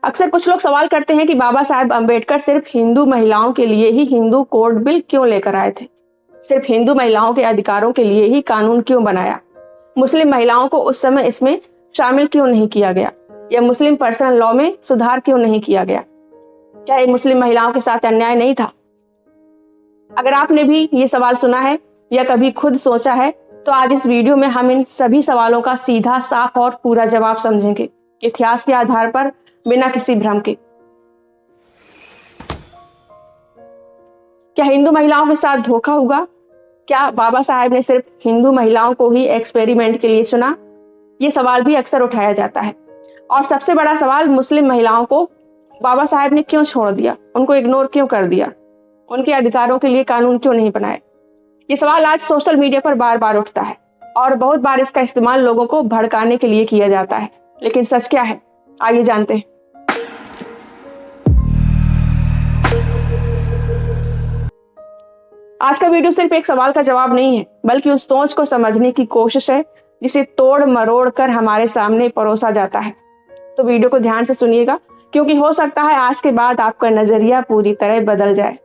अक्सर कुछ लोग सवाल करते हैं कि बाबा साहेब अम्बेडकर सिर्फ हिंदू महिलाओं के लिए ही हिंदू कोड बिल क्यों लेकर आए थे? सिर्फ हिंदू महिलाओं के अधिकारों के लिए ही कानून क्यों बनाया? मुस्लिम महिलाओं को उस समय इसमें शामिल क्यों नहीं किया गया? या मुस्लिम पर्सनल लॉ में सुधार क्यों नहीं किया गया? क्या ये मुस्लिम महिलाओं के साथ अन्याय नहीं था? अगर आपने भी ये सवाल सुना है या कभी खुद सोचा है, तो आज इस वीडियो में हम इन सभी सवालों का सीधा, साफ और पूरा जवाब समझेंगे, इतिहास के आधार पर, बिना किसी भ्रम के। क्या हिंदू महिलाओं के साथ धोखा हुआ? क्या बाबा साहेब ने सिर्फ हिंदू महिलाओं को ही एक्सपेरिमेंट के लिए चुना? ये सवाल भी अक्सर उठाया जाता है। और सबसे बड़ा सवाल, मुस्लिम महिलाओं को बाबा साहेब ने क्यों छोड़ दिया? उनको इग्नोर क्यों कर दिया? उनके अधिकारों के लिए कानून क्यों नहीं बनाए? ये सवाल आज सोशल मीडिया पर बार बार उठता है और बहुत बार इसका इस्तेमाल लोगों को भड़काने के लिए किया जाता है। लेकिन सच क्या है, आइए जानते हैं। आज का वीडियो सिर्फ एक सवाल का जवाब नहीं है, बल्कि उस सोच को समझने की कोशिश है जिसे तोड़ मरोड़ कर हमारे सामने परोसा जाता है। तो वीडियो को ध्यान से सुनिएगा, क्योंकि हो सकता है आज के बाद आपका नजरिया पूरी तरह बदल जाए।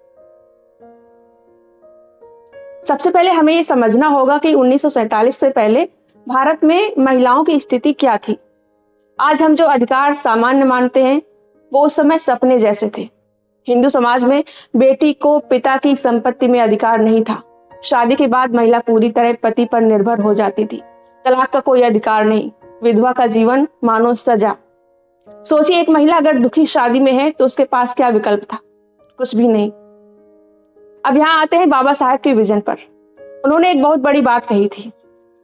सबसे पहले हमें ये समझना होगा कि 1947 से पहले भारत में महिलाओं की स्थिति क्या थी। आज हम जो अधिकार सामान्य मानते हैं, वो उस समय सपने जैसे थे। हिंदू समाज में बेटी को पिता की संपत्ति में अधिकार नहीं था। शादी के बाद महिला पूरी तरह पति पर निर्भर हो जाती थी। तलाक का कोई अधिकार नहीं। विधवा का जीवन मानो सजा। सोचिए, एक महिला अगर दुखी शादी में है तो उसके पास क्या विकल्प था? कुछ भी नहीं। अब यहाँ आते हैं बाबा साहेब के विजन पर। उन्होंने एक बहुत बड़ी बात कही थी।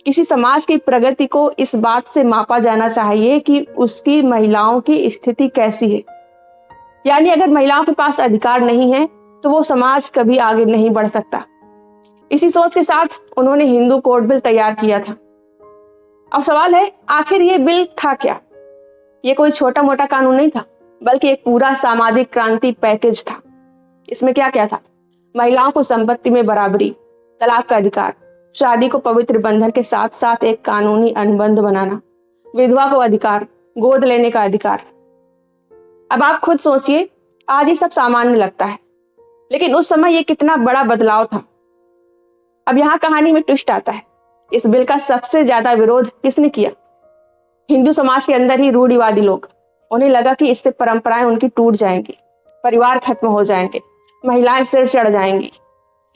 किसी समाज की प्रगति को इस बात से मापा जाना चाहिए कि उसकी महिलाओं की स्थिति कैसी है। यानी अगर महिलाओं के पास अधिकार नहीं है तो वो समाज कभी आगे नहीं बढ़ सकता। इसी सोच के साथ उन्होंने हिंदू कोड बिल तैयार किया था। अब सवाल है, आखिर ये बिल था क्या? ये कोई छोटा मोटा कानून नहीं था, बल्कि एक पूरा सामाजिक क्रांति पैकेज था। इसमें क्या क्या था? महिलाओं को संपत्ति में बराबरी, तलाक का अधिकार, शादी को पवित्र बंधन के साथ साथ एक कानूनी अनुबंध बनाना, विधवा को अधिकार, गोद लेने का अधिकार। अब आप खुद सोचिए, आज ये सब सामान्य लगता है, लेकिन उस समय ये कितना बड़ा बदलाव था। अब यहाँ कहानी में ट्विस्ट आता है। इस बिल का सबसे ज्यादा विरोध किसने किया? हिंदू समाज के अंदर ही रूढ़िवादी लोग। उन्हें लगा कि इससे परंपराएं उनकी टूट जाएंगी, परिवार खत्म हो जाएंगे, महिलाएं सिर चढ़ जाएंगी।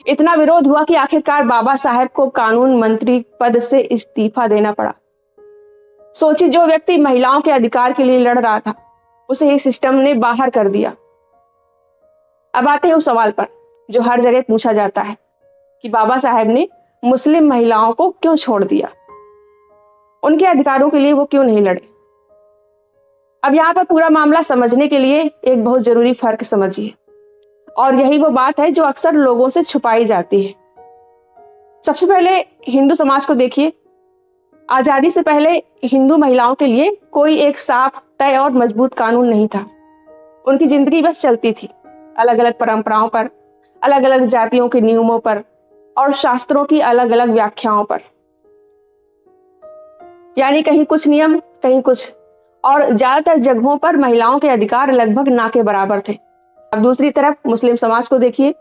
इतना विरोध हुआ कि आखिरकार बाबा साहेब को कानून मंत्री पद से इस्तीफा देना पड़ा। सोचिए, जो व्यक्ति महिलाओं के अधिकार के लिए लड़ रहा था, उसे इस सिस्टम ने बाहर कर दिया। अब आते हैं उस सवाल पर जो हर जगह पूछा जाता है कि बाबा साहेब ने मुस्लिम महिलाओं को क्यों छोड़ दिया? उनके अधिकारों के लिए वो क्यों नहीं लड़े? अब यहाँ पर पूरा मामला समझने के लिए एक बहुत जरूरी फर्क समझिए, और यही वो बात है जो अक्सर लोगों से छुपाई जाती है। सबसे पहले हिंदू समाज को देखिए। आजादी से पहले हिंदू महिलाओं के लिए कोई एक साफ, तय और मजबूत कानून नहीं था। उनकी जिंदगी बस चलती थी, अलग अलग परंपराओं पर, अलग अलग जातियों के नियमों पर और शास्त्रों की अलग अलग व्याख्याओं पर। यानी कहीं कुछ नियम, कहीं कुछ, और ज्यादातर जगहों पर महिलाओं के अधिकार लगभग ना के बराबर थे। अब दूसरी तरफ मुस्लिम समाज को देखिए।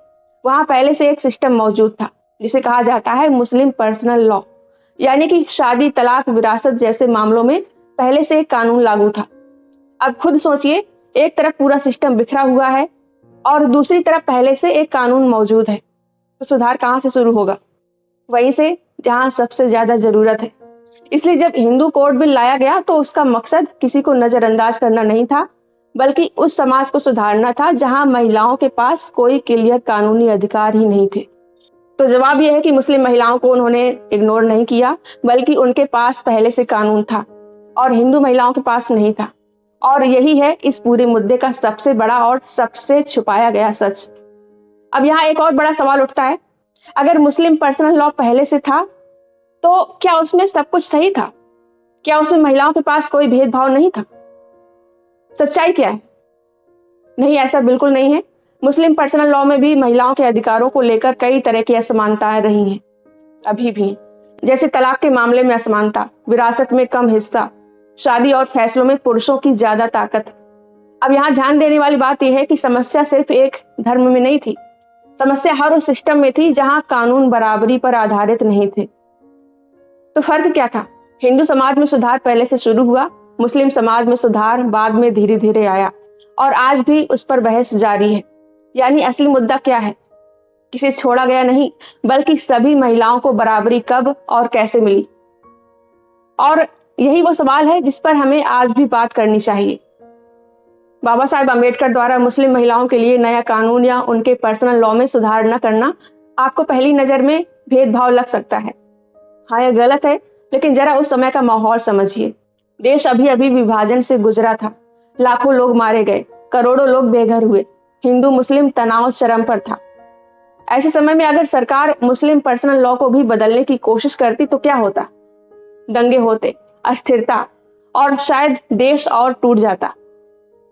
वहां पहले से एक सिस्टम मौजूद था जिसे कहा जाता है मुस्लिम पर्सनल लॉ। यानी कि शादी, तलाक, विरासत जैसे मामलों में पहले से एक कानून लागू था। अब खुद सोचिए, एक तरफ पूरा सिस्टम बिखरा हुआ है और दूसरी तरफ पहले से एक कानून मौजूद है, तो सुधार कहां से शुरू होगा? वहीं से जहां सबसे ज्यादा जरूरत है। इसलिए जब हिंदू कोड बिल लाया गया तो उसका मकसद किसी को नजरअंदाज करना नहीं था, बल्कि उस समाज को सुधारना था जहां महिलाओं के पास कोई क्लियर कानूनी अधिकार ही नहीं थे। तो जवाब यह है कि मुस्लिम महिलाओं को उन्होंने इग्नोर नहीं किया, बल्कि उनके पास पहले से कानून था और हिंदू महिलाओं के पास नहीं था। और यही है इस पूरे मुद्दे का सबसे बड़ा और सबसे छुपाया गया सच। अब यहाँ एक और बड़ा सवाल उठता है, अगर मुस्लिम पर्सनल लॉ पहले से था तो क्या उसमें सब कुछ सही था? क्या उसमें महिलाओं के पास कोई भेदभाव नहीं था? सच्चाई क्या है? नहीं, ऐसा बिल्कुल नहीं है। मुस्लिम पर्सनल लॉ में भी महिलाओं के अधिकारों को लेकर कई तरह की असमानताएं रही हैं, अभी भी। जैसे तलाक के मामले में असमानता, विरासत में कम हिस्सा, शादी और फैसलों में पुरुषों की ज्यादा ताकत। अब यहाँ ध्यान देने वाली बात यह है कि समस्या सिर्फ एक धर्म में नहीं थी, समस्या हर उस सिस्टम में थी जहां कानून बराबरी पर आधारित नहीं थे। तो फर्क क्या था? हिंदू समाज में सुधार पहले से शुरू हुआ, मुस्लिम समाज में सुधार बाद में धीरे धीरे आया और आज भी उस पर बहस जारी है। यानी असली मुद्दा क्या है? किसी छोड़ा गया नहीं, बल्कि सभी महिलाओं को बराबरी कब और कैसे मिली। और यही वो सवाल है जिस पर हमें आज भी बात करनी चाहिए। बाबा साहेब अम्बेडकर द्वारा मुस्लिम महिलाओं के लिए नया कानून या उनके पर्सनल लॉ में सुधार न करना आपको पहली नजर में भेदभाव लग सकता है। हाँ, यह गलत है, लेकिन जरा उस समय का माहौल समझिए। देश अभी अभी विभाजन से गुजरा था, लाखों लोग मारे गए, करोड़ों लोग बेघर हुए, हिंदू मुस्लिम तनाव चरम पर था। ऐसे समय में अगर सरकार मुस्लिम पर्सनल लॉ को भी बदलने की कोशिश करती तो क्या होता? दंगे होते, अस्थिरता, और शायद देश और टूट जाता।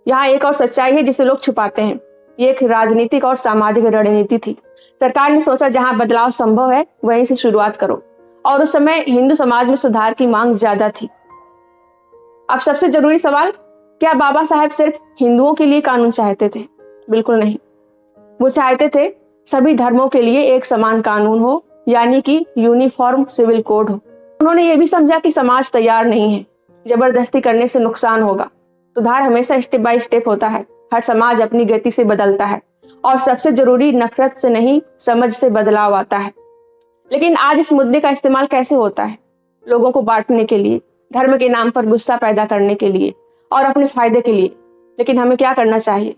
यहाँ एक और सच्चाई है जिसे लोग छुपाते हैं। ये एक राजनीतिक और सामाजिक रणनीति थी। सरकार ने सोचा जहां बदलाव संभव है वहीं से शुरुआत करो, और उस समय हिंदू समाज में सुधार की मांग ज्यादा थी। अब सबसे जरूरी सवाल, क्या बाबा साहेब सिर्फ हिंदुओं के लिए कानून चाहते थे? बिल्कुल नहीं। वो चाहते थे सभी धर्मों के लिए एक समान कानून हो, यानी कि यूनिफॉर्म सिविल कोड हो। उन्होंने ये भी समझा कि समाज तैयार नहीं है, जबरदस्ती करने से नुकसान होगा। सुधार हमेशा स्टेप बाय स्टेप होता है, हर समाज अपनी गति से बदलता है, और सबसे जरूरी नफरत से नहीं, समझ से बदलाव आता है। लेकिन आज इस मुद्दे का इस्तेमाल कैसे होता है? लोगों को बांटने के लिए, धर्म के नाम पर गुस्सा पैदा करने के लिए और अपने फायदे के लिए। लेकिन हमें क्या करना चाहिए?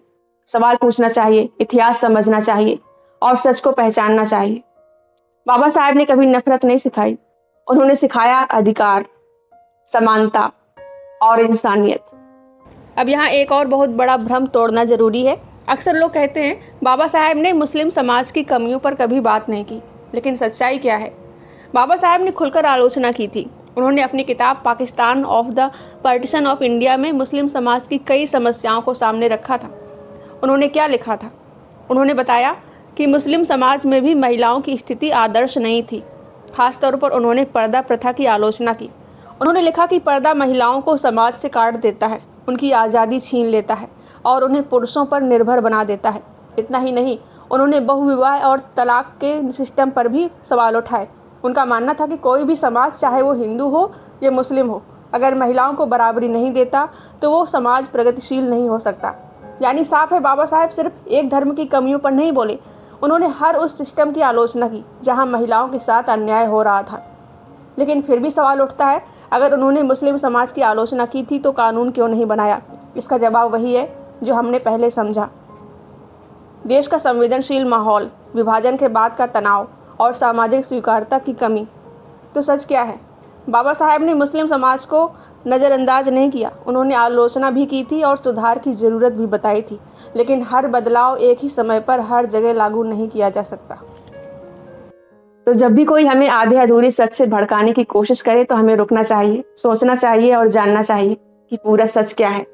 सवाल पूछना चाहिए, इतिहास समझना चाहिए और सच को पहचानना चाहिए। बाबा साहब ने कभी नफरत नहीं सिखाई, उन्होंने सिखाया अधिकार, समानता और इंसानियत। अब यहाँ एक और बहुत बड़ा भ्रम तोड़ना जरूरी है। अक्सर लोग कहते हैं बाबा साहब ने मुस्लिम समाज की कमियों पर कभी बात नहीं की, लेकिन सच्चाई क्या है? बाबा साहब ने खुलकर आलोचना की थी। उन्होंने अपनी किताब Pakistan of the partition of India में मुस्लिम समाज की कई समस्याओं को सामने रखा था। उन्होंने क्या लिखा था? उन्होंने बताया कि मुस्लिम समाज में भी महिलाओं की स्थिति आदर्श नहीं थी। खासतौर पर उन्होंने पर्दा प्रथा की आलोचना की। उन्होंने लिखा कि पर्दा महिलाओं को समाज से काट देता है, उनकी आज़ादी छीन लेता है और उन्हें पुरुषों पर निर्भर बना देता है। इतना ही नहीं, उन्होंने बहुविवाह और तलाक के सिस्टम पर भी सवाल उठाए। उनका मानना था कि कोई भी समाज, चाहे वो हिंदू हो या मुस्लिम हो, अगर महिलाओं को बराबरी नहीं देता तो वो समाज प्रगतिशील नहीं हो सकता। यानी साफ है, बाबा साहब सिर्फ एक धर्म की कमियों पर नहीं बोले, उन्होंने हर उस सिस्टम की आलोचना की जहां महिलाओं के साथ अन्याय हो रहा था। लेकिन फिर भी सवाल उठता है, अगर उन्होंने मुस्लिम समाज की आलोचना की थी तो कानून क्यों नहीं बनाया? इसका जवाब वही है जो हमने पहले समझा। देश का संवेदनशील माहौल, विभाजन के बाद का तनाव और सामाजिक स्वीकार्यता की कमी। तो सच क्या है? बाबा साहब ने मुस्लिम समाज को नज़रअंदाज नहीं किया, उन्होंने आलोचना भी की थी और सुधार की ज़रूरत भी बताई थी। लेकिन हर बदलाव एक ही समय पर हर जगह लागू नहीं किया जा सकता। तो जब भी कोई हमें आधे अधूरी सच से भड़काने की कोशिश करे तो हमें रुकना चाहिए, सोचना चाहिए और जानना चाहिए कि पूरा सच क्या है।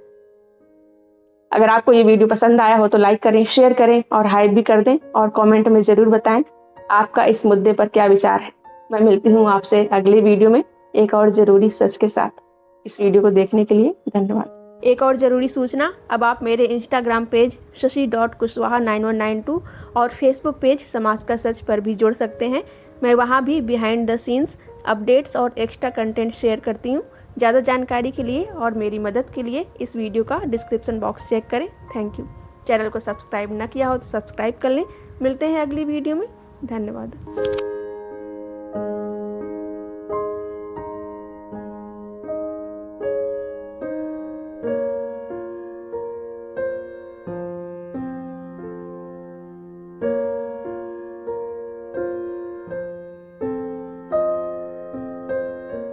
अगर आपको ये वीडियो पसंद आया हो तो लाइक करें, शेयर करें और हाइप भी कर दें, और कमेंट में जरूर बताएं आपका इस मुद्दे पर क्या विचार है। मैं मिलती हूँ आपसे अगले वीडियो में एक और जरूरी सच के साथ। इस वीडियो को देखने के लिए धन्यवाद। एक और ज़रूरी सूचना, अब आप मेरे इंस्टाग्राम पेज shashi.kushwaha9192 और फेसबुक पेज समाज का सच पर भी जुड़ सकते हैं। मैं वहाँ भी बिहाइंड द सीन्स अपडेट्स और एक्स्ट्रा कंटेंट शेयर करती हूँ। ज़्यादा जानकारी के लिए और मेरी मदद के लिए इस वीडियो का डिस्क्रिप्शन बॉक्स चेक करें। Thank you. चैनल को सब्सक्राइब ना किया हो तो सब्सक्राइब कर लें। मिलते हैं अगली वीडियो में। धन्यवाद।